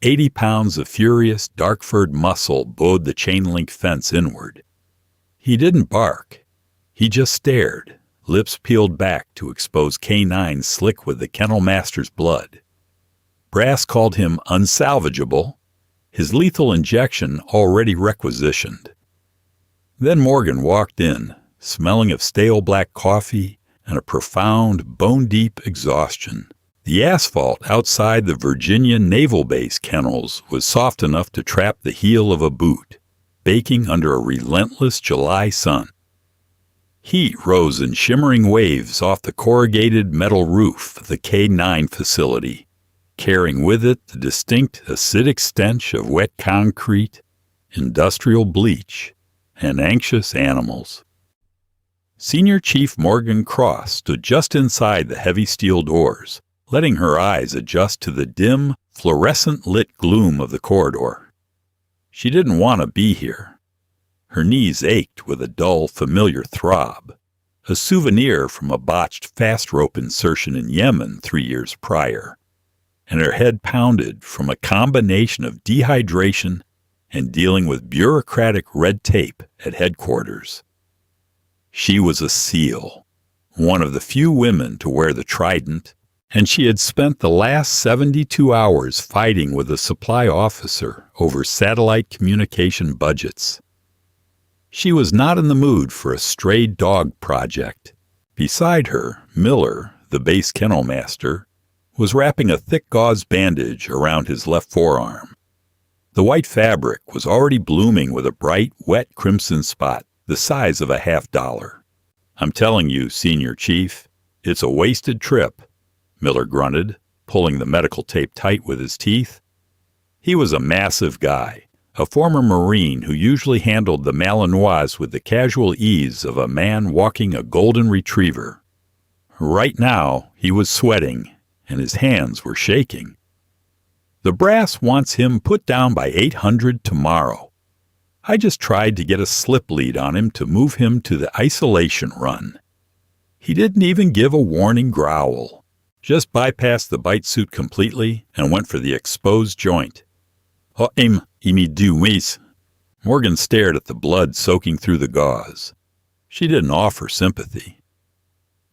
80 pounds of furious, dark-furred muscle bowed the chain-link fence inward. He didn't bark. He just stared, lips peeled back to expose canines slick with the kennel master's blood. Brass called him unsalvageable, his lethal injection already requisitioned. Then Morgan walked in, smelling of stale black coffee and a profound, bone-deep exhaustion. The asphalt outside the Virginia Naval Base kennels was soft enough to trap the heel of a boot, baking under a relentless July sun. Heat rose in shimmering waves off the corrugated metal roof of the K-9 facility, carrying with it the distinct acidic stench of wet concrete, industrial bleach, and anxious animals. Senior Chief Morgan Cross stood just inside the heavy steel doors, letting her eyes adjust to the dim, fluorescent-lit gloom of the corridor. She didn't want to be here. Her knees ached with a dull, familiar throb, a souvenir from a botched fast-rope insertion in Yemen 3 years prior, and her head pounded from a combination of dehydration and dealing with bureaucratic red tape at headquarters. She was a SEAL, one of the few women to wear the trident, and she had spent the last 72 hours fighting with a supply officer over satellite communication budgets. She was not in the mood for a stray dog project. Beside her, Miller, the base kennel master, was wrapping a thick gauze bandage around his left forearm. The white fabric was already blooming with a bright, wet crimson spot the size of a $50. "I'm telling you, Senior Chief, it's a wasted trip," Miller grunted, pulling the medical tape tight with his teeth. He was a massive guy, a former Marine who usually handled the Malinois with the casual ease of a man walking a golden retriever. Right now, he was sweating, and his hands were shaking. "The brass wants him put down by 800 tomorrow. I just tried to get a slip lead on him to move him to the isolation run. He didn't even give a warning growl, just bypassed the bite suit completely and went for the exposed joint." Morgan stared at the blood soaking through the gauze. She didn't offer sympathy.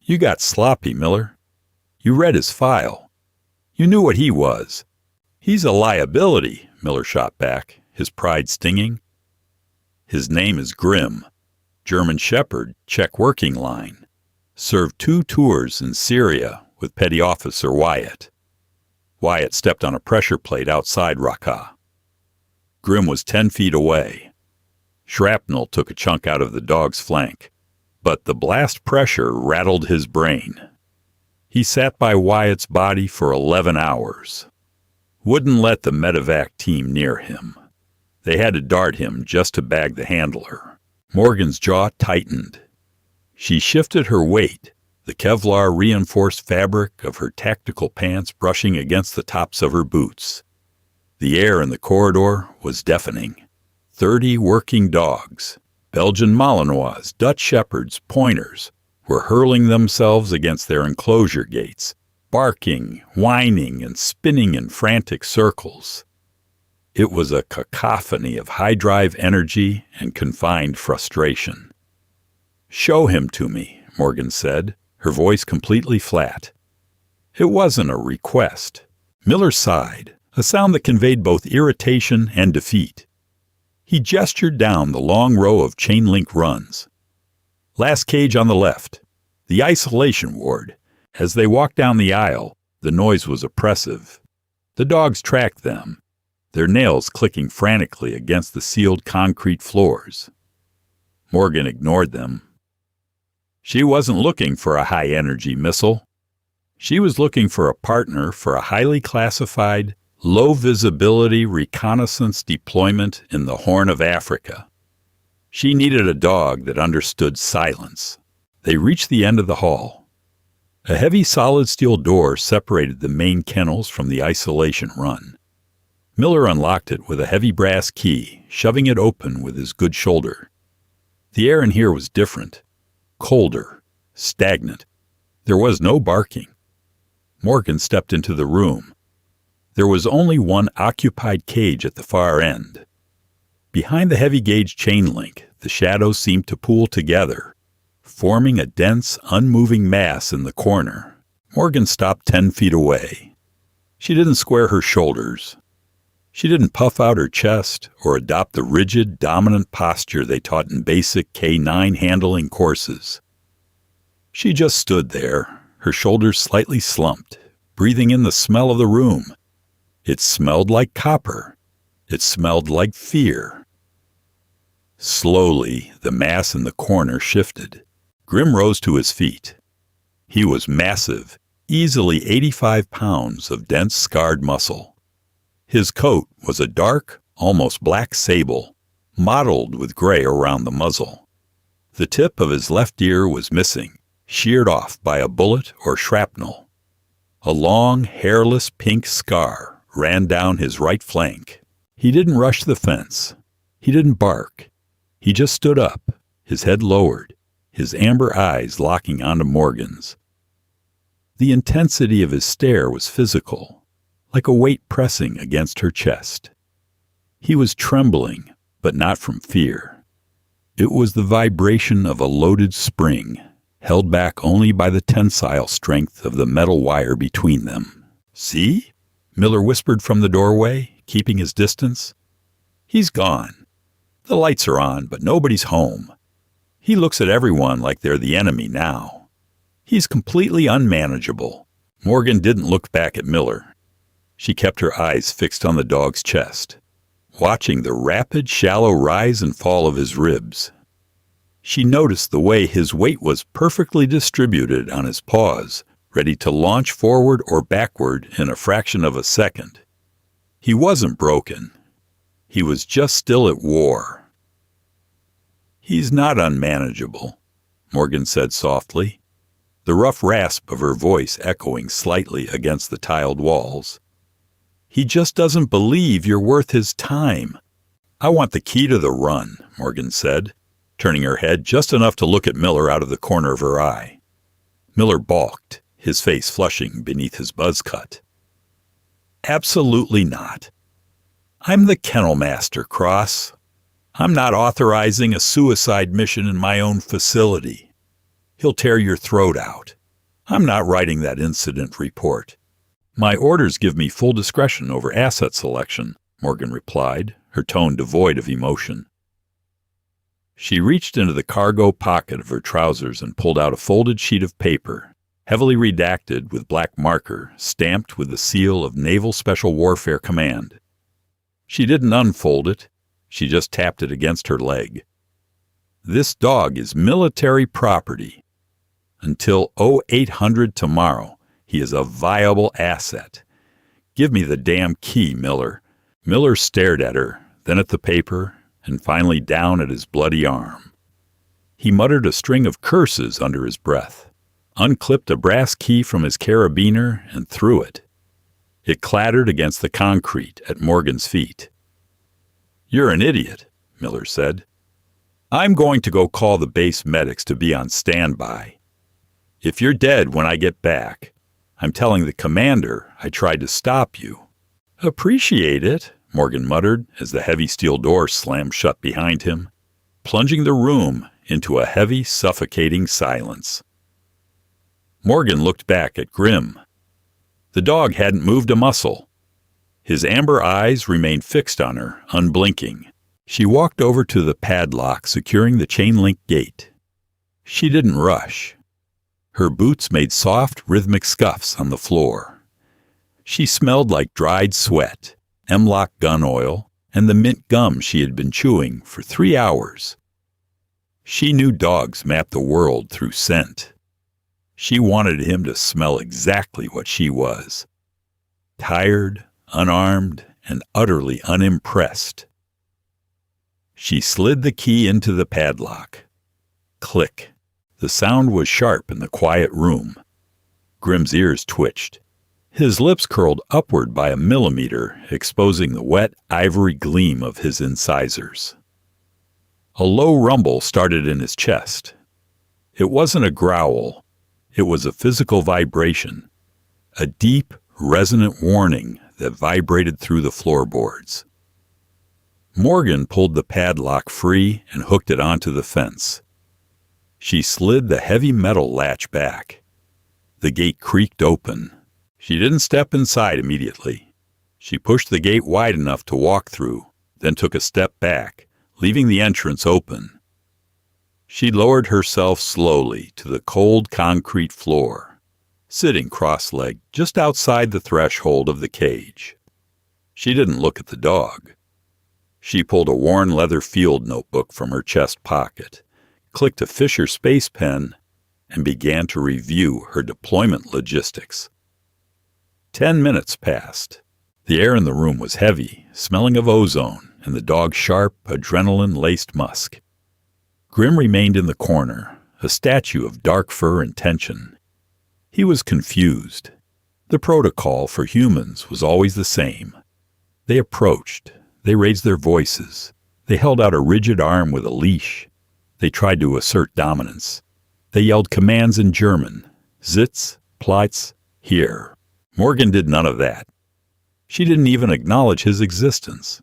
"You got sloppy, Miller. You read his file. You knew what he was." "He's a liability," Miller shot back, his pride stinging. "His name is Grimm. German Shepherd, Czech working line. Served 2 tours in Syria with Petty Officer Wyatt." Wyatt stepped on a pressure plate outside Raqqa. Grimm was 10 feet away. Shrapnel took a chunk out of the dog's flank, but the blast pressure rattled his brain. He sat by Wyatt's body for 11 hours. Wouldn't let the medevac team near him. They had to dart him just to bag the handler. Morgan's jaw tightened. She shifted her weight, the Kevlar-reinforced fabric of her tactical pants brushing against the tops of her boots. The air in the corridor was deafening. 30 working dogs, Belgian Malinois, Dutch Shepherds, Pointers, were hurling themselves against their enclosure gates, barking, whining, and spinning in frantic circles. It was a cacophony of high-drive energy and confined frustration. "Show him to me," Morgan said, her voice completely flat. It wasn't a request. Miller sighed, a sound that conveyed both irritation and defeat. He gestured down the long row of chain-link runs. "Last cage on the left. The isolation ward." As they walked down the aisle, the noise was oppressive. The dogs tracked them, their nails clicking frantically against the sealed concrete floors. Morgan ignored them. She wasn't looking for a high-energy missile. She was looking for a partner for a highly classified, low-visibility reconnaissance deployment in the Horn of Africa. She needed a dog that understood silence. They reached the end of the hall. A heavy solid steel door separated the main kennels from the isolation run. Miller unlocked it with a heavy brass key, shoving it open with his good shoulder. The air in here was different, colder, stagnant. There was no barking. Morgan stepped into the room. There was only one occupied cage at the far end. Behind the heavy-gauge chain link, the shadows seemed to pool together, forming a dense, unmoving mass in the corner. Morgan stopped 10 feet away. She didn't square her shoulders. She didn't puff out her chest or adopt the rigid, dominant posture they taught in basic K9 handling courses. She just stood there, her shoulders slightly slumped, breathing in the smell of the room. It smelled like copper. It smelled like fear. Slowly, the mass in the corner shifted. Grim rose to his feet. He was massive, easily 85 pounds of dense, scarred muscle. His coat was a dark, almost black sable, mottled with gray around the muzzle. The tip of his left ear was missing, sheared off by a bullet or shrapnel. A long, hairless pink scar ran down his right flank. He didn't rush the fence. He didn't bark. He just stood up, his head lowered, his amber eyes locking onto Morgan's. The intensity of his stare was physical, like a weight pressing against her chest. He was trembling, but not from fear. It was the vibration of a loaded spring, held back only by the tensile strength of the metal wire between them. "See?" Miller whispered from the doorway, keeping his distance. "He's gone. The lights are on, but nobody's home. He looks at everyone like they're the enemy now. He's completely unmanageable." Morgan didn't look back at Miller. She kept her eyes fixed on the dog's chest, watching the rapid, shallow rise and fall of his ribs. She noticed the way his weight was perfectly distributed on his paws, ready to launch forward or backward in a fraction of a second. He wasn't broken. He was just still at war. "He's not unmanageable," Morgan said softly, the rough rasp of her voice echoing slightly against the tiled walls. "He just doesn't believe you're worth his time." "I want the key to the run," Morgan said, turning her head just enough to look at Miller out of the corner of her eye. Miller balked, his face flushing beneath his buzz cut. "Absolutely not. I'm the kennel master, Cross. I'm not authorizing a suicide mission in my own facility. He'll tear your throat out. I'm not writing that incident report. My orders give me full discretion over asset selection," Morgan replied, her tone devoid of emotion. She reached into the cargo pocket of her trousers and pulled out a folded sheet of paper, heavily redacted with black marker, stamped with the seal of Naval Special Warfare Command. She didn't unfold it. She just tapped it against her leg. "This dog is military property. Until 0800 tomorrow, he is a viable asset. Give me the damn key, Miller." Miller stared at her, then at the paper, and finally down at his bloody arm. He muttered a string of curses under his breath, unclipped a brass key from his carabiner, and threw it. It clattered against the concrete at Morgan's feet. "You're an idiot," Miller said. "I'm going to go call the base medics to be on standby. If you're dead when I get back, I'm telling the commander I tried to stop you." "Appreciate it," Morgan muttered as the heavy steel door slammed shut behind him, plunging the room into a heavy, suffocating silence. Morgan looked back at Grim. The dog hadn't moved a muscle. His amber eyes remained fixed on her, unblinking. She walked over to the padlock securing the chain-link gate. She didn't rush. Her boots made soft, rhythmic scuffs on the floor. She smelled like dried sweat, Hemlock gun oil, and the mint gum she had been chewing for 3 hours. She knew dogs mapped the world through scent. She wanted him to smell exactly what she was. Tired, unarmed, and utterly unimpressed. She slid the key into the padlock. Click. The sound was sharp in the quiet room. Grim's ears twitched. His lips curled upward by a millimeter, exposing the wet, ivory gleam of his incisors. A low rumble started in his chest. It wasn't a growl. It was a physical vibration, a deep, resonant warning that vibrated through the floorboards. Morgan pulled the padlock free and hooked it onto the fence. She slid the heavy metal latch back. The gate creaked open. She didn't step inside immediately. She pushed the gate wide enough to walk through, then took a step back, leaving the entrance open. She lowered herself slowly to the cold concrete floor, sitting cross-legged just outside the threshold of the cage. She didn't look at the dog. She pulled a worn leather field notebook from her chest pocket, clicked a Fisher space pen, and began to review her deployment logistics. 10 minutes passed. The air in the room was heavy, smelling of ozone and the dog's sharp, adrenaline-laced musk. Grim remained in the corner, a statue of dark fur and tension. He was confused. The protocol for humans was always the same. They approached. They raised their voices. They held out a rigid arm with a leash. They tried to assert dominance. They yelled commands in German. Sitz, Platz, here. Morgan did none of that. She didn't even acknowledge his existence.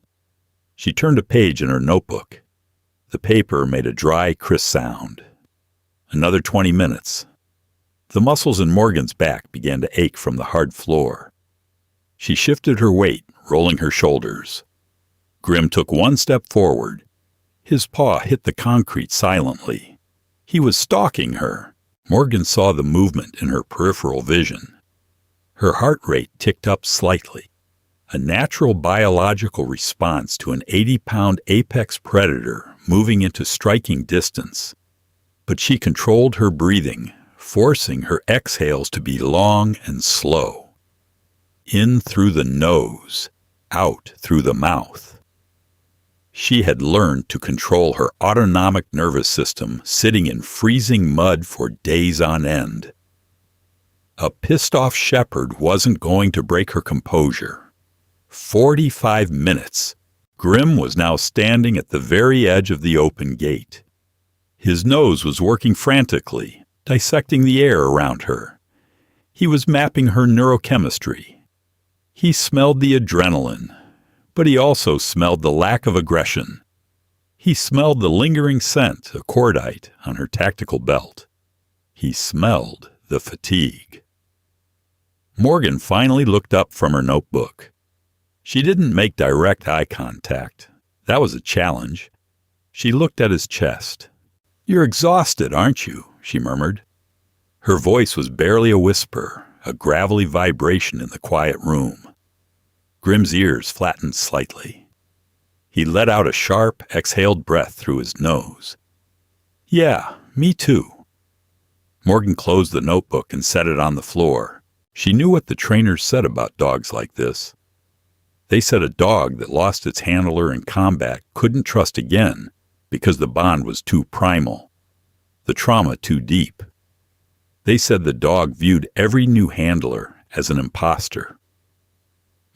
She turned a page in her notebook. The paper made a dry, crisp sound. Another 20 minutes. The muscles in Morgan's back began to ache from the hard floor. She shifted her weight, rolling her shoulders. Grim took one step forward. His paw hit the concrete silently. He was stalking her. Morgan saw the movement in her peripheral vision. Her heart rate ticked up slightly, a natural biological response to an 80-pound apex predator moving into striking distance. But she controlled her breathing, forcing her exhales to be long and slow. In through the nose, out through the mouth. She had learned to control her autonomic nervous system sitting in freezing mud for days on end. A pissed-off shepherd wasn't going to break her composure. 45 minutes. Grim was now standing at the very edge of the open gate. His nose was working frantically, dissecting the air around her. He was mapping her neurochemistry. He smelled the adrenaline, but he also smelled the lack of aggression. He smelled the lingering scent of cordite on her tactical belt. He smelled the fatigue. Morgan finally looked up from her notebook. She didn't make direct eye contact. That was a challenge. She looked at his chest. "You're exhausted, aren't you?" she murmured. Her voice was barely a whisper, a gravelly vibration in the quiet room. Grim's ears flattened slightly. He let out a sharp, exhaled breath through his nose. "Yeah, me too." Morgan closed the notebook and set it on the floor. She knew what the trainers said about dogs like this. They said a dog that lost its handler in combat couldn't trust again because the bond was too primal, the trauma too deep. They said the dog viewed every new handler as an imposter.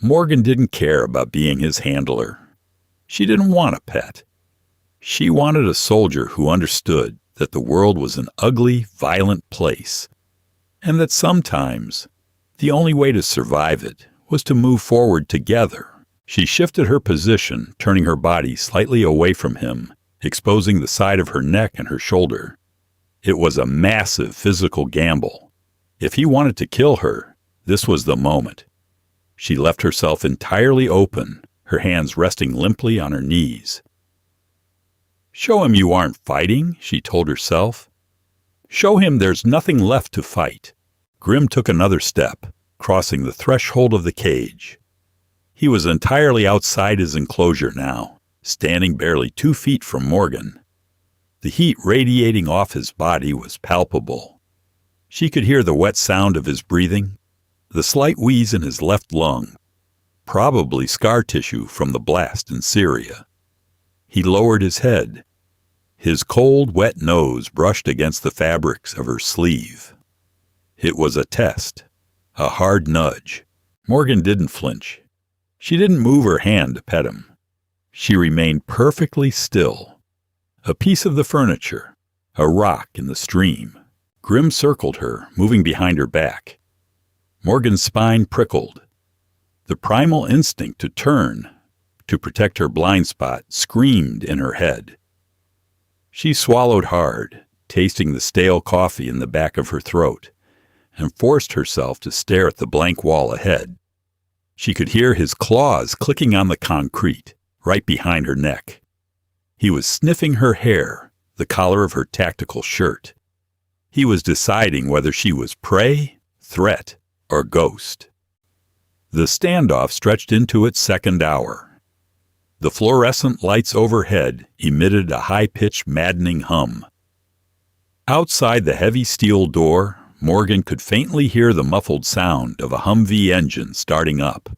Morgan didn't care about being his handler. She didn't want a pet. She wanted a soldier who understood that the world was an ugly, violent place, and that sometimes the only way to survive it was to move forward together. She shifted her position, turning her body slightly away from him, exposing the side of her neck and her shoulder. It was a massive physical gamble. If he wanted to kill her, this was the moment. She left herself entirely open, her hands resting limply on her knees. "Show him you aren't fighting," she told herself. "Show him there's nothing left to fight." Grim took another step, crossing the threshold of the cage. He was entirely outside his enclosure now, standing barely 2 feet from Morgan. The heat radiating off his body was palpable. She could hear the wet sound of his breathing, the slight wheeze in his left lung, probably scar tissue from the blast in Syria. He lowered his head. His cold, wet nose brushed against the fabrics of her sleeve. It was a test, a hard nudge. Morgan didn't flinch. She didn't move her hand to pet him. She remained perfectly still. A piece of the furniture, a rock in the stream. Grim circled her, moving behind her back. Morgan's spine prickled. The primal instinct to turn, to protect her blind spot, screamed in her head. She swallowed hard, tasting the stale coffee in the back of her throat, and forced herself to stare at the blank wall ahead. She could hear his claws clicking on the concrete, right behind her neck. He was sniffing her hair, the collar of her tactical shirt. He was deciding whether she was prey, threat, or ghost. The standoff stretched into its second hour. The fluorescent lights overhead emitted a high-pitched, maddening hum. Outside the heavy steel door, Morgan could faintly hear the muffled sound of a Humvee engine starting up,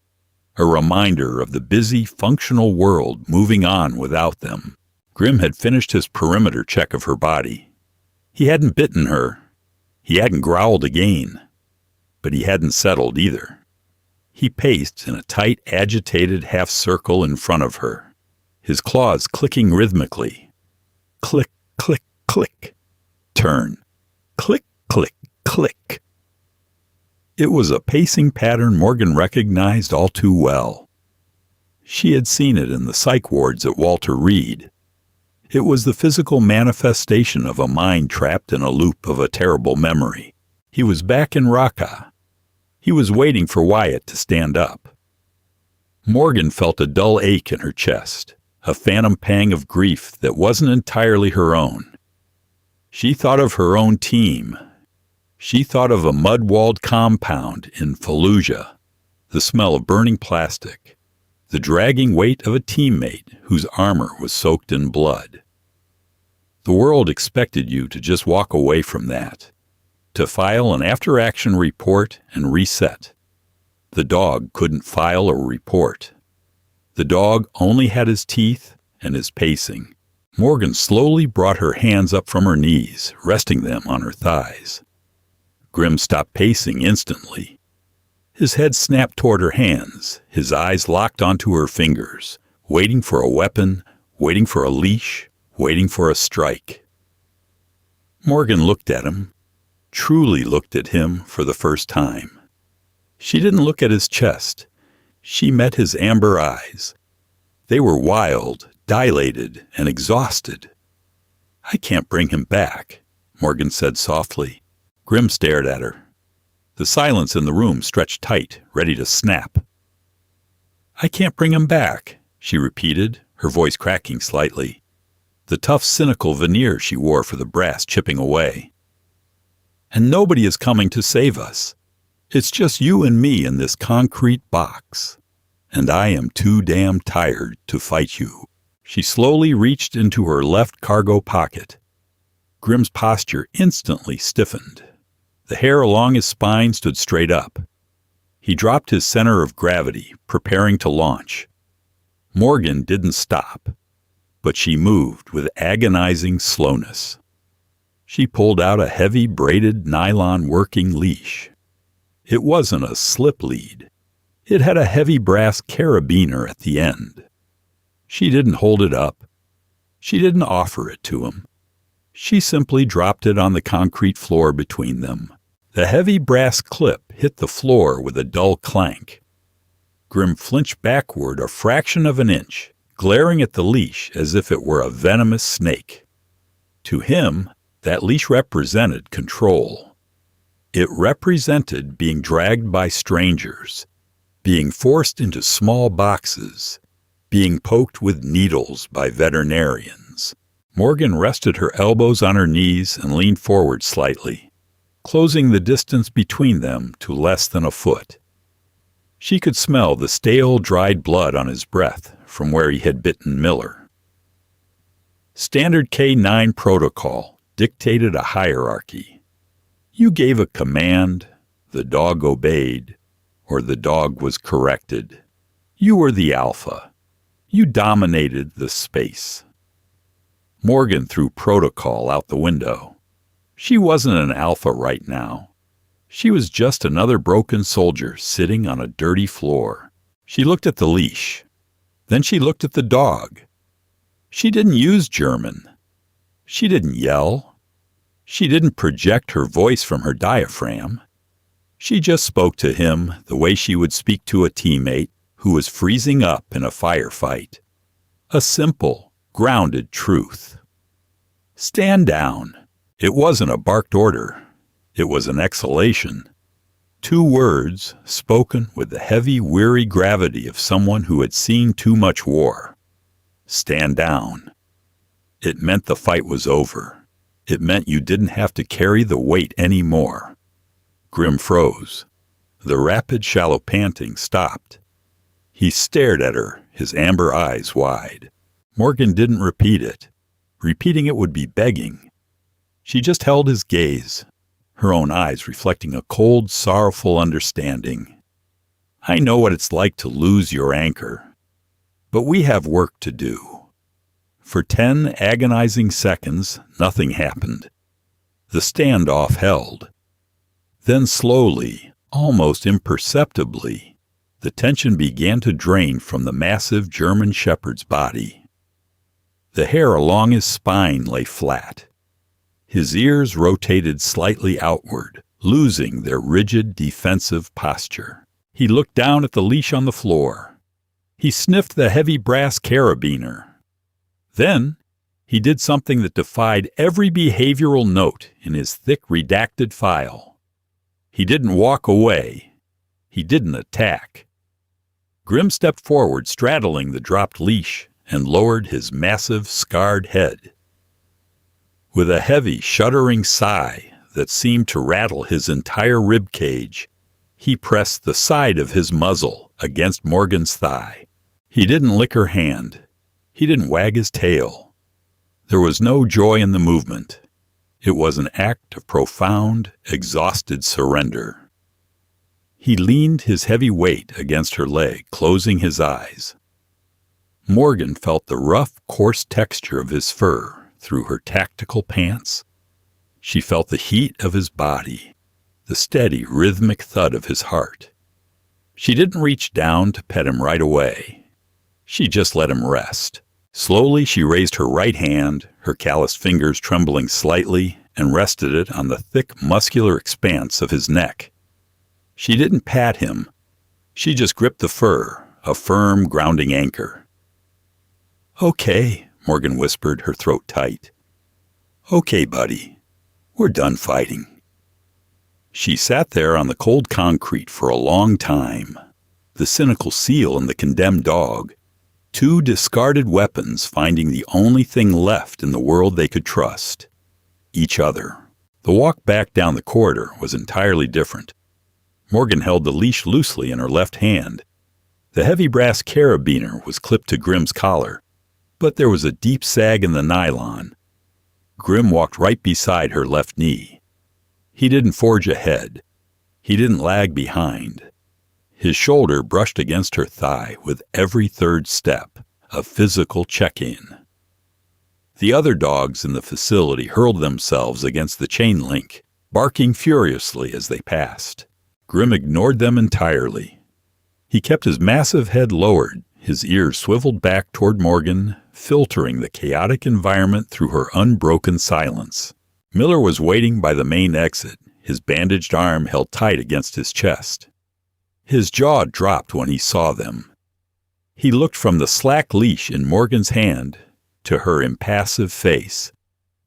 a reminder of the busy, functional world moving on without them. Grim had finished his perimeter check of her body. He hadn't bitten her. He hadn't growled again. But he hadn't settled either. He paced in a tight, agitated half-circle in front of her, his claws clicking rhythmically. Click, click, click. Turn. Click, click, click. It was a pacing pattern Morgan recognized all too well. She had seen it in the psych wards at Walter Reed. It was the physical manifestation of a mind trapped in a loop of a terrible memory. He was back in Raqqa. He was waiting for Wyatt to stand up. Morgan felt a dull ache in her chest, a phantom pang of grief that wasn't entirely her own. She thought of her own team. She thought of a mud-walled compound in Fallujah, the smell of burning plastic, the dragging weight of a teammate whose armor was soaked in blood. The world expected you to just walk away from that, to file an after-action report and reset. The dog couldn't file or report. The dog only had his teeth and his pacing. Morgan slowly brought her hands up from her knees, resting them on her thighs. Grim stopped pacing instantly. His head snapped toward her hands, his eyes locked onto her fingers, waiting for a weapon, waiting for a leash, waiting for a strike. Morgan looked at him, truly looked at him for the first time. She didn't look at his chest. She met his amber eyes. They were wild, dilated, and exhausted. "I can't bring him back," Morgan said softly. Grim stared at her. The silence in the room stretched tight, ready to snap. "I can't bring him back," she repeated, her voice cracking slightly, the tough, cynical veneer she wore for the brass chipping away. "And nobody is coming to save us. It's just you and me in this concrete box. And I am too damn tired to fight you." She slowly reached into her left cargo pocket. Grim's posture instantly stiffened. The hair along his spine stood straight up. He dropped his center of gravity, preparing to launch. Morgan didn't stop, but she moved with agonizing slowness. She pulled out a heavy braided nylon working leash. It wasn't a slip lead. It had a heavy brass carabiner at the end. She didn't hold it up. She didn't offer it to him. She simply dropped it on the concrete floor between them. The heavy brass clip hit the floor with a dull clank. Grim flinched backward a fraction of an inch, glaring at the leash as if it were a venomous snake. To him, that leash represented control. It represented being dragged by strangers, being forced into small boxes, being poked with needles by veterinarians. Morgan rested her elbows on her knees and leaned forward slightly, closing the distance between them to less than a foot. She could smell the stale, dried blood on his breath from where he had bitten Miller. Standard K-9 protocol dictated a hierarchy. You gave a command, the dog obeyed, or the dog was corrected. You were the alpha. You dominated the space. Morgan threw protocol out the window. She wasn't an alpha right now. She was just another broken soldier sitting on a dirty floor. She looked at the leash. Then she looked at the dog. She didn't use German. She didn't yell. She didn't project her voice from her diaphragm. She just spoke to him the way she would speak to a teammate who was freezing up in a firefight. A simple, grounded truth. Stand down. It wasn't a barked order. It was an exhalation. 2 words spoken with the heavy, weary gravity of someone who had seen too much war. Stand down. It meant the fight was over. It meant you didn't have to carry the weight anymore. Grim froze. The rapid, shallow panting stopped. He stared at her, his amber eyes wide. Morgan didn't repeat it. Repeating it would be begging. She just held his gaze, her own eyes reflecting a cold, sorrowful understanding. I know what it's like to lose your anchor, but we have work to do. For 10 agonizing seconds, nothing happened. The standoff held. Then slowly, almost imperceptibly, the tension began to drain from the massive German shepherd's body. The hair along his spine lay flat. His ears rotated slightly outward, losing their rigid, defensive posture. He looked down at the leash on the floor. He sniffed the heavy brass carabiner. Then, he did something that defied every behavioral note in his thick, redacted file. He didn't walk away. He didn't attack. Grim stepped forward, straddling the dropped leash, and lowered his massive, scarred head. With a heavy, shuddering sigh that seemed to rattle his entire rib cage, he pressed the side of his muzzle against Morgan's thigh. He didn't lick her hand. He didn't wag his tail. There was no joy in the movement. It was an act of profound, exhausted surrender. He leaned his heavy weight against her leg, closing his eyes. Morgan felt the rough, coarse texture of his fur through her tactical pants. She felt the heat of his body, the steady, rhythmic thud of his heart. She didn't reach down to pet him right away. She just let him rest. Slowly, she raised her right hand, her calloused fingers trembling slightly, and rested it on the thick, muscular expanse of his neck. She didn't pat him. She just gripped the fur, a firm, grounding anchor. "Okay," Morgan whispered, her throat tight. "Okay, buddy. We're done fighting." She sat there on the cold concrete for a long time. The cynical seal and the condemned dog, 2 discarded weapons finding the only thing left in the world they could trust. Each other. The walk back down the corridor was entirely different. Morgan held the leash loosely in her left hand. The heavy brass carabiner was clipped to Grim's collar, but there was a deep sag in the nylon. Grim walked right beside her left knee. He didn't forge ahead. He didn't lag behind. His shoulder brushed against her thigh with every third step, a physical check-in. The other dogs in the facility hurled themselves against the chain link, barking furiously as they passed. Grim ignored them entirely. He kept his massive head lowered, his ears swiveled back toward Morgan, filtering the chaotic environment through her unbroken silence. Miller was waiting by the main exit, his bandaged arm held tight against his chest. His jaw dropped when he saw them. He looked from the slack leash in Morgan's hand to her impassive face,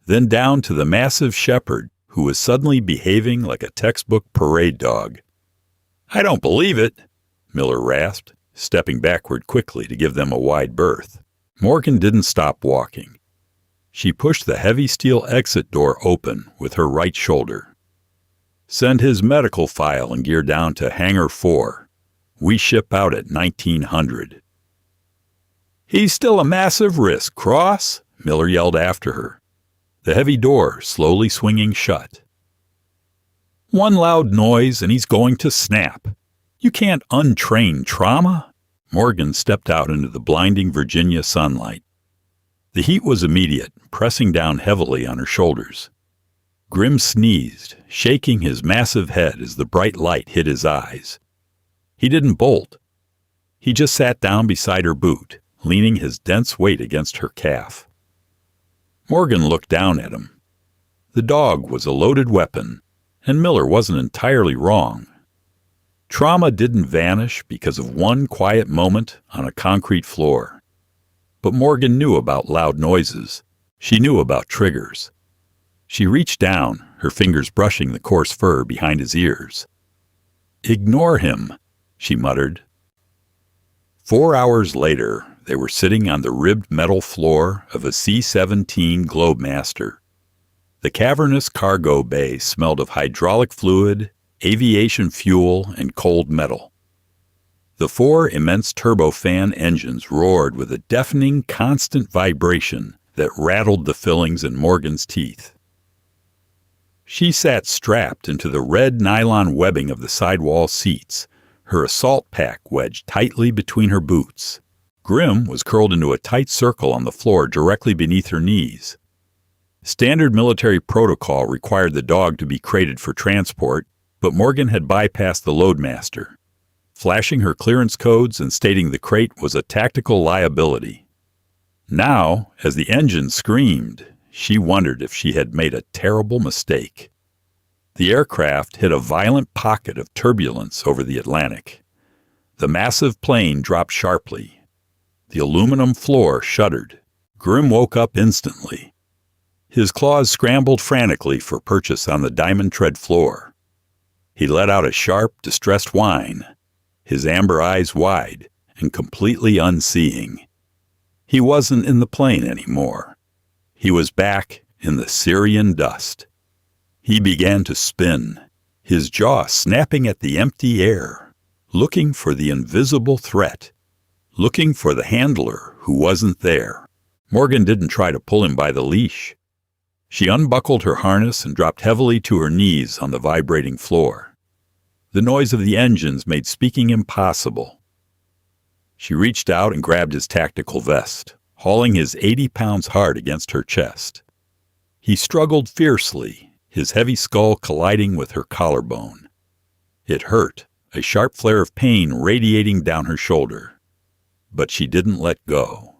then down to the massive shepherd who was suddenly behaving like a textbook parade dog. "I don't believe it," Miller rasped, stepping backward quickly to give them a wide berth. Morgan didn't stop walking. She pushed the heavy steel exit door open with her right shoulder. "Send his medical file and gear down to Hangar 4. We ship out at 1900. "He's still a massive risk, Cross," Miller yelled after her, the heavy door slowly swinging shut. "One loud noise and he's going to snap. You can't untrain trauma." Morgan stepped out into the blinding Virginia sunlight. The heat was immediate, pressing down heavily on her shoulders. Grim sneezed, shaking his massive head as the bright light hit his eyes. He didn't bolt. He just sat down beside her boot, leaning his dense weight against her calf. Morgan looked down at him. The dog was a loaded weapon, and Miller wasn't entirely wrong. Trauma didn't vanish because of one quiet moment on a concrete floor. But Morgan knew about loud noises. She knew about triggers. She reached down, her fingers brushing the coarse fur behind his ears. "Ignore him," she muttered. 4 hours later, they were sitting on the ribbed metal floor of a C-17 Globemaster. The cavernous cargo bay smelled of hydraulic fluid, aviation fuel, and cold metal. The 4 immense turbofan engines roared with a deafening, constant vibration that rattled the fillings in Morgan's teeth. She sat strapped into the red nylon webbing of the sidewall seats, her assault pack wedged tightly between her boots. Grim was curled into a tight circle on the floor directly beneath her knees. Standard military protocol required the dog to be crated for transport, but Morgan had bypassed the loadmaster, flashing her clearance codes and stating the crate was a tactical liability. Now, as the engine screamed, she wondered if she had made a terrible mistake. The aircraft hit a violent pocket of turbulence over the Atlantic. The massive plane dropped sharply. The aluminum floor shuddered. Grim woke up instantly. His claws scrambled frantically for purchase on the diamond tread floor. He let out a sharp, distressed whine, his amber eyes wide and completely unseeing. He wasn't in the plane anymore. He was back in the Syrian dust. He began to spin, his jaw snapping at the empty air, looking for the invisible threat, looking for the handler who wasn't there. Morgan didn't try to pull him by the leash. She unbuckled her harness and dropped heavily to her knees on the vibrating floor. The noise of the engines made speaking impossible. She reached out and grabbed his tactical vest, hauling his 80 pounds hard against her chest. He struggled fiercely, his heavy skull colliding with her collarbone. It hurt, a sharp flare of pain radiating down her shoulder. But she didn't let go.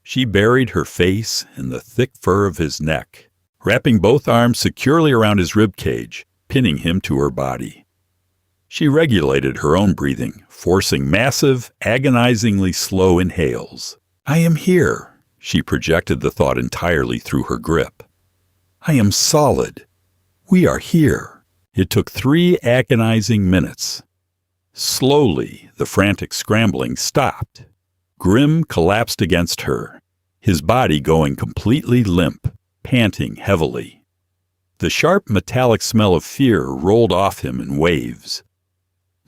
She buried her face in the thick fur of his neck, wrapping both arms securely around his rib cage, pinning him to her body. She regulated her own breathing, forcing massive, agonizingly slow inhales. "I am here," she projected the thought entirely through her grip. "I am solid. We are here." It took 3 agonizing minutes. Slowly, the frantic scrambling stopped. Grim collapsed against her, his body going completely limp, panting heavily. The sharp metallic smell of fear rolled off him in waves.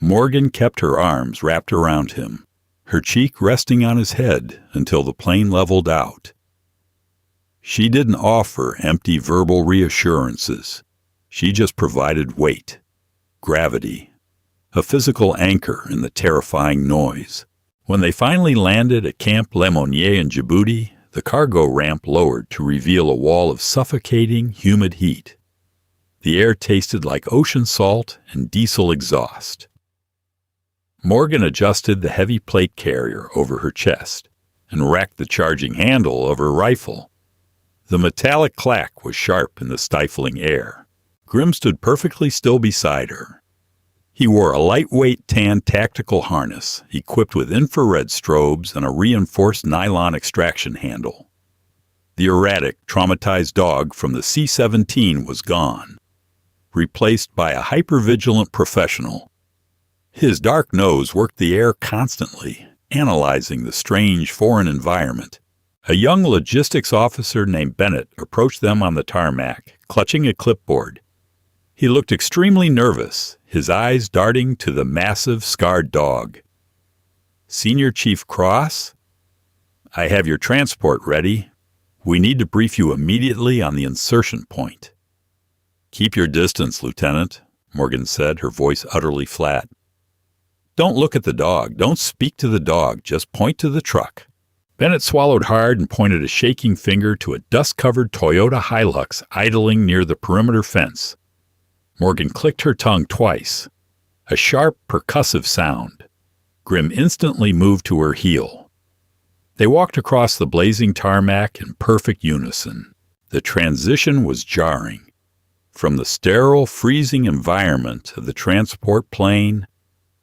Morgan kept her arms wrapped around him, her cheek resting on his head until the plane leveled out. She didn't offer empty verbal reassurances. She just provided weight, gravity, a physical anchor in the terrifying noise. When they finally landed at Camp Lemonnier in Djibouti, the cargo ramp lowered to reveal a wall of suffocating, humid heat. The air tasted like ocean salt and diesel exhaust. Morgan adjusted the heavy plate carrier over her chest and racked the charging handle of her rifle. The metallic clack was sharp in the stifling air. Grim stood perfectly still beside her. He wore a lightweight tan tactical harness equipped with infrared strobes and a reinforced nylon extraction handle. The erratic, traumatized dog from the C-17 was gone, replaced by a hypervigilant professional. His dark nose worked the air constantly, analyzing the strange foreign environment. A young logistics officer named Bennett approached them on the tarmac, clutching a clipboard. He looked extremely nervous, his eyes darting to the massive, scarred dog. "Senior Chief Cross? I have your transport ready. We need to brief you immediately on the insertion point." "Keep your distance, Lieutenant," Morgan said, her voice utterly flat. "Don't look at the dog. Don't speak to the dog. Just point to the truck." Bennett swallowed hard and pointed a shaking finger to a dust-covered Toyota Hilux idling near the perimeter fence. Morgan clicked her tongue twice. A sharp, percussive sound. Grim instantly moved to her heel. They walked across the blazing tarmac in perfect unison. The transition was jarring. From the sterile, freezing environment of the transport plane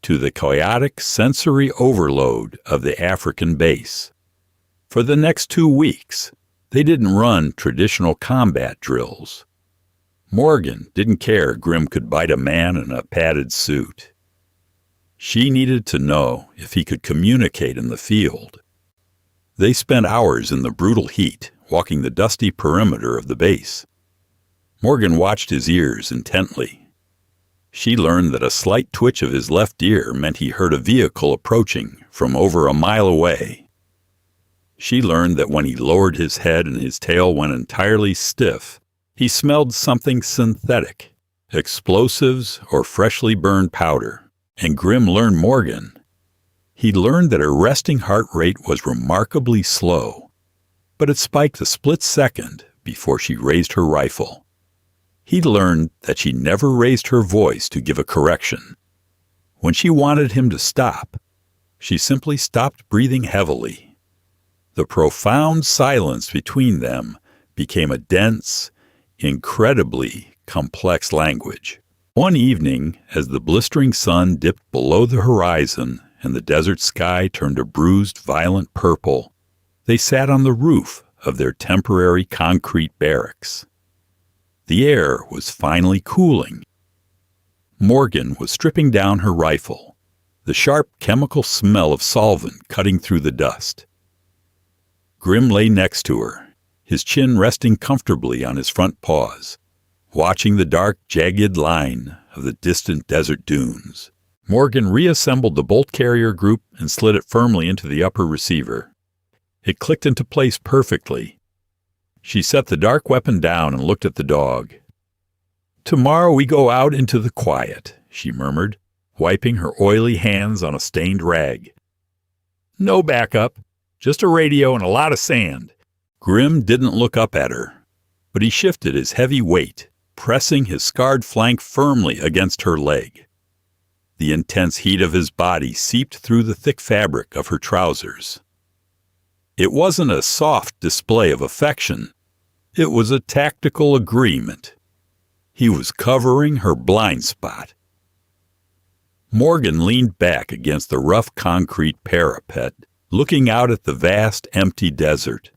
to the chaotic sensory overload of the African base. For the next 2 weeks, they didn't run traditional combat drills. Morgan didn't care Grim could bite a man in a padded suit. She needed to know if he could communicate in the field. They spent hours in the brutal heat, walking the dusty perimeter of the base. Morgan watched his ears intently. She learned that a slight twitch of his left ear meant he heard a vehicle approaching from over a mile away. She learned that when he lowered his head and his tail went entirely stiff, he smelled something synthetic, explosives or freshly burned powder. And Grim learned Morgan. He learned that her resting heart rate was remarkably slow, but it spiked a split second before she raised her rifle. He learned that she never raised her voice to give a correction. When she wanted him to stop, she simply stopped breathing heavily. The profound silence between them became a dense, incredibly complex language. One evening, as the blistering sun dipped below the horizon and the desert sky turned a bruised, violent purple, they sat on the roof of their temporary concrete barracks. The air was finally cooling. Morgan was stripping down her rifle, the sharp chemical smell of solvent cutting through the dust. Grim lay next to her, his chin resting comfortably on his front paws, watching the dark, jagged line of the distant desert dunes. Morgan reassembled the bolt carrier group and slid it firmly into the upper receiver. It clicked into place perfectly. She set the dark weapon down and looked at the dog. "Tomorrow we go out into the quiet," she murmured, wiping her oily hands on a stained rag. "No backup, just a radio and a lot of sand." Grim didn't look up at her, but he shifted his heavy weight, pressing his scarred flank firmly against her leg. The intense heat of his body seeped through the thick fabric of her trousers. It wasn't a soft display of affection. It was a tactical agreement. He was covering her blind spot. Morgan leaned back against the rough concrete parapet, looking out at the vast, empty desert.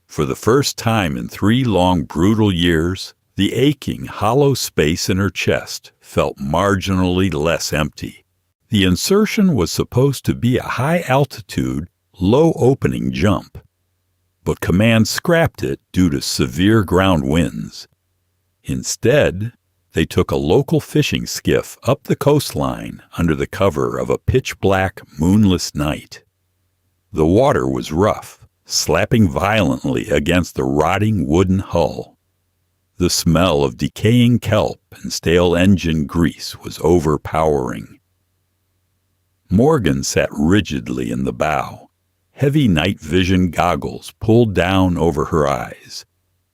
For the first time in 3 long, brutal years, the aching, hollow space in her chest felt marginally less empty. The insertion was supposed to be a high-altitude, low-opening jump, but Command scrapped it due to severe ground winds. Instead, they took a local fishing skiff up the coastline under the cover of a pitch-black, moonless night. The water was rough, slapping violently against the rotting wooden hull. The smell of decaying kelp and stale engine grease was overpowering. Morgan sat rigidly in the bow, heavy night vision goggles pulled down over her eyes,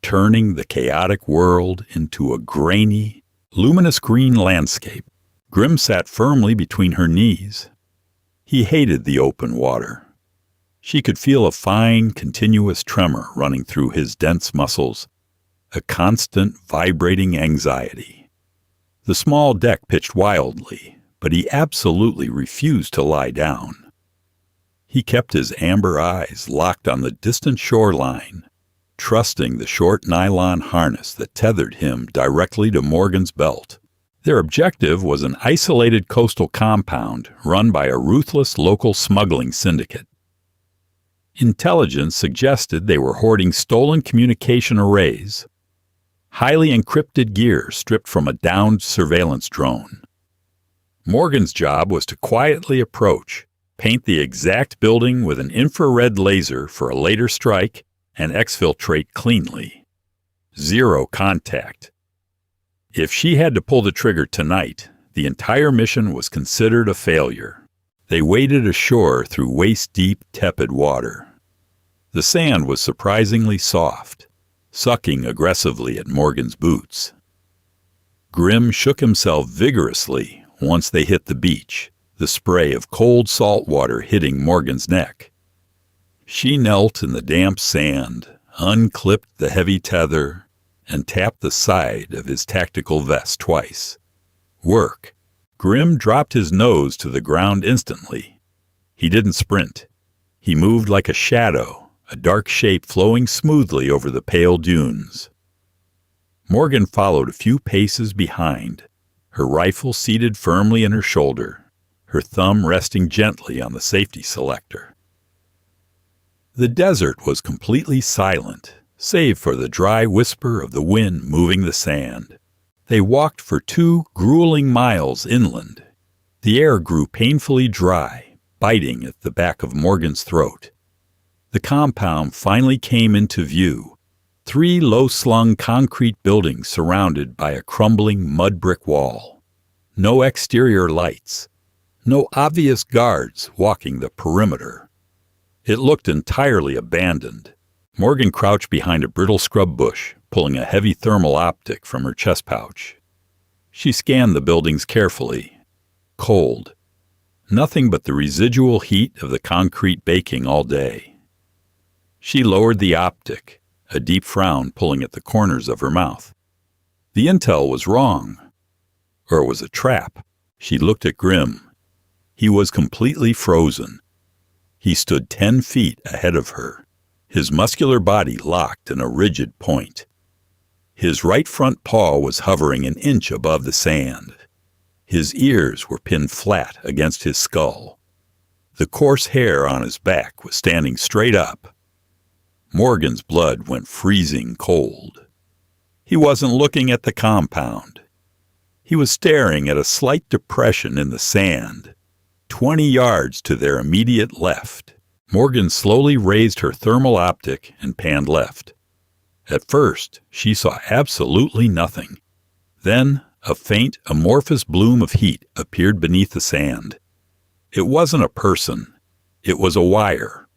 turning the chaotic world into a grainy, luminous green landscape. Grim sat firmly between her knees. He hated the open water. She could feel a fine, continuous tremor running through his dense muscles, a constant, vibrating anxiety. The small deck pitched wildly, but he absolutely refused to lie down. He kept his amber eyes locked on the distant shoreline, trusting the short nylon harness that tethered him directly to Morgan's belt. Their objective was an isolated coastal compound run by a ruthless local smuggling syndicate. Intelligence suggested they were hoarding stolen communication arrays, highly encrypted gear stripped from a downed surveillance drone. Morgan's job was to quietly approach, paint the exact building with an infrared laser for a later strike, and exfiltrate cleanly. 0 contact. If she had to pull the trigger tonight, the entire mission was considered a failure. They waded ashore through waist-deep, tepid water. The sand was surprisingly soft, sucking aggressively at Morgan's boots. Grim shook himself vigorously once they hit the beach, the spray of cold salt water hitting Morgan's neck. She knelt in the damp sand, unclipped the heavy tether, and tapped the side of his tactical vest twice. Work. Grim dropped his nose to the ground instantly. He didn't sprint. He moved like a shadow, a dark shape flowing smoothly over the pale dunes. Morgan followed a few paces behind, her rifle seated firmly in her shoulder, her thumb resting gently on the safety selector. The desert was completely silent, save for the dry whisper of the wind moving the sand. They walked for 2 grueling miles inland. The air grew painfully dry, biting at the back of Morgan's throat. The compound finally came into view. 3 low-slung concrete buildings surrounded by a crumbling mud brick wall. No exterior lights. No obvious guards walking the perimeter. It looked entirely abandoned. Morgan crouched behind a brittle scrub bush, pulling a heavy thermal optic from her chest pouch. She scanned the buildings carefully. Cold. Nothing but the residual heat of the concrete baking all day. She lowered the optic, a deep frown pulling at the corners of her mouth. The intel was wrong. Or it was a trap. She looked at Grim. He was completely frozen. He stood 10 feet ahead of her, his muscular body locked in a rigid point. His right front paw was hovering an inch above the sand. His ears were pinned flat against his skull. The coarse hair on his back was standing straight up. Morgan's blood went freezing cold. He wasn't looking at the compound. He was staring at a slight depression in the sand, 20 yards to their immediate left. Morgan slowly raised her thermal optic and panned left. At first, she saw absolutely nothing. Then, a faint, amorphous bloom of heat appeared beneath the sand. It wasn't a person. It was a wire.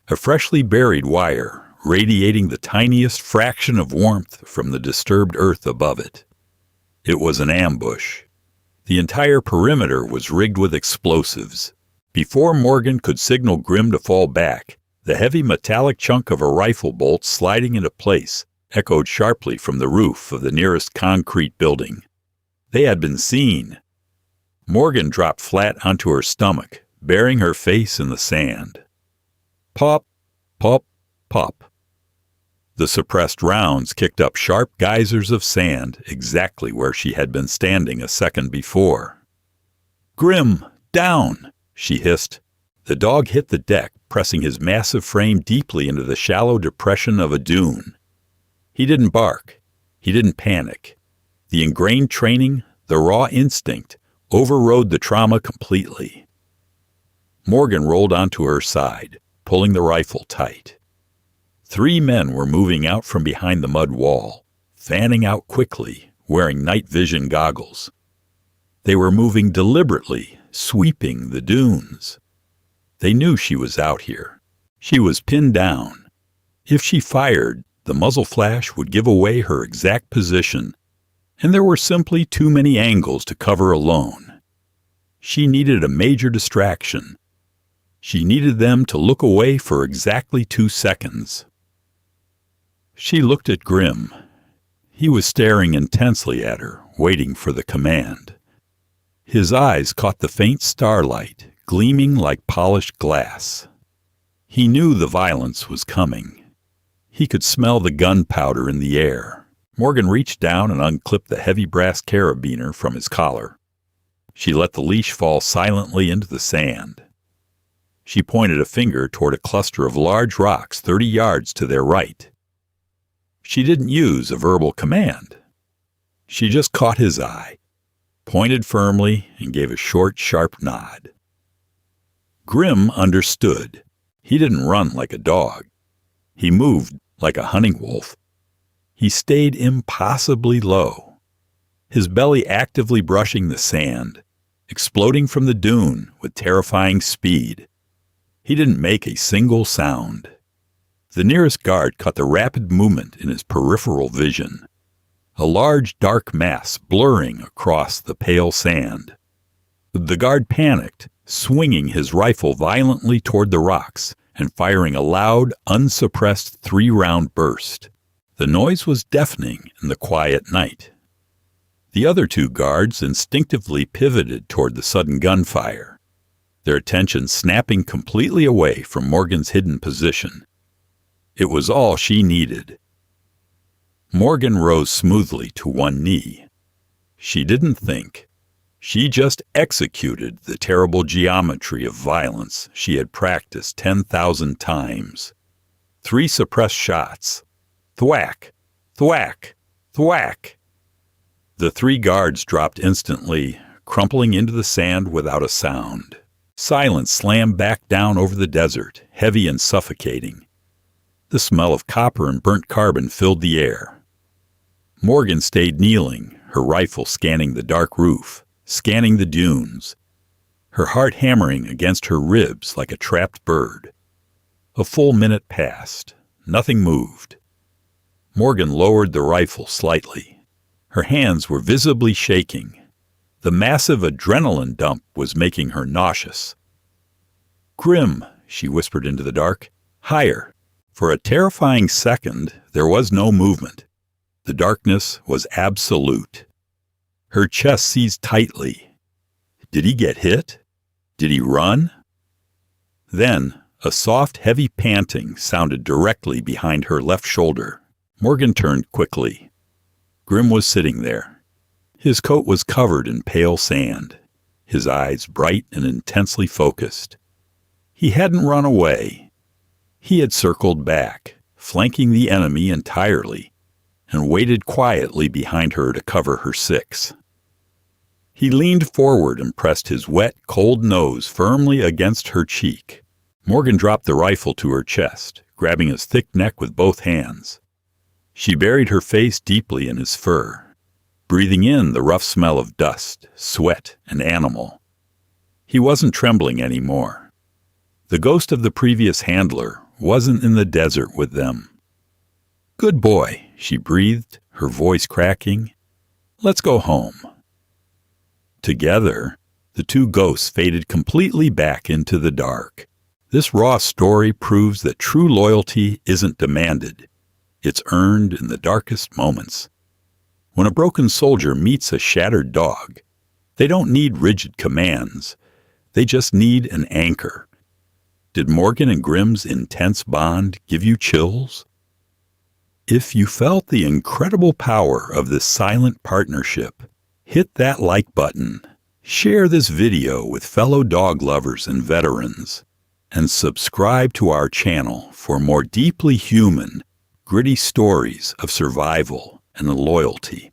A freshly buried wire, radiating the tiniest fraction of warmth from the disturbed earth above it. It was an ambush. The entire perimeter was rigged with explosives. Before Morgan could signal Grim to fall back, the heavy metallic chunk of a rifle bolt sliding into place echoed sharply from the roof of the nearest concrete building. They had been seen. Morgan dropped flat onto her stomach, burying her face in the sand. Pop, pop, pop. The suppressed rounds kicked up sharp geysers of sand exactly where she had been standing a second before. "Grim, down!" she hissed. The dog hit the deck, pressing his massive frame deeply into the shallow depression of a dune. He didn't bark. He didn't panic. The ingrained training, the raw instinct, overrode the trauma completely. Morgan rolled onto her side, pulling the rifle tight. 3 men were moving out from behind the mud wall, fanning out quickly, wearing night vision goggles. They were moving deliberately, sweeping the dunes. They knew she was out here. She was pinned down. If she fired, the muzzle flash would give away her exact position, and there were simply too many angles to cover alone. She needed a major distraction. She needed them to look away for exactly 2 seconds. She looked at Grim. He was staring intensely at her, waiting for the command. His eyes caught the faint starlight, gleaming like polished glass. He knew the violence was coming. He could smell the gunpowder in the air. Morgan reached down and unclipped the heavy brass carabiner from his collar. She let the leash fall silently into the sand. She pointed a finger toward a cluster of large rocks 30 yards to their right. She didn't use a verbal command. She just caught his eye, pointed firmly, and gave a short, sharp nod. Grim understood. He didn't run like a dog. He moved like a hunting wolf. He stayed impossibly low, his belly actively brushing the sand, exploding from the dune with terrifying speed. He didn't make a single sound. The nearest guard caught the rapid movement in his peripheral vision, a large dark mass blurring across the pale sand. The guard panicked, swinging his rifle violently toward the rocks and firing a loud, unsuppressed 3-round burst. The noise was deafening in the quiet night. The other two guards instinctively pivoted toward the sudden gunfire, their attention snapping completely away from Morgan's hidden position. It was all she needed. Morgan rose smoothly to one knee. She didn't think. She just executed the terrible geometry of violence she had practiced 10,000 times. 3 suppressed shots. Thwack, thwack, thwack. The 3 guards dropped instantly, crumpling into the sand without a sound. Silence slammed back down over the desert, heavy and suffocating. The smell of copper and burnt carbon filled the air. Morgan stayed kneeling, her rifle scanning the dark roof, scanning the dunes, her heart hammering against her ribs like a trapped bird. A full minute passed. Nothing moved. Morgan lowered the rifle slightly. Her hands were visibly shaking. The massive adrenaline dump was making her nauseous. "Grim," she whispered into the dark. "Higher." For a terrifying second, there was no movement. The darkness was absolute. Her chest seized tightly. Did he get hit? Did he run? Then, a soft, heavy panting sounded directly behind her left shoulder. Morgan turned quickly. Grim was sitting there. His coat was covered in pale sand, his eyes bright and intensely focused. He hadn't run away. He had circled back, flanking the enemy entirely, and waited quietly behind her to cover her 6. He leaned forward and pressed his wet, cold nose firmly against her cheek. Morgan dropped the rifle to her chest, grabbing his thick neck with both hands. She buried her face deeply in his fur, breathing in the rough smell of dust, sweat, and animal. He wasn't trembling anymore. The ghost of the previous handler wasn't in the desert with them. "Good boy," she breathed, her voice cracking. "Let's go home." Together, the 2 ghosts faded completely back into the dark. This raw story proves that true loyalty isn't demanded. It's earned in the darkest moments. When a broken soldier meets a shattered dog, they don't need rigid commands. They just need an anchor. Did Morgan and Grimm's intense bond give you chills? If you felt the incredible power of this silent partnership, hit that like button, share this video with fellow dog lovers and veterans, and subscribe to our channel for more deeply human, gritty stories of survival and loyalty.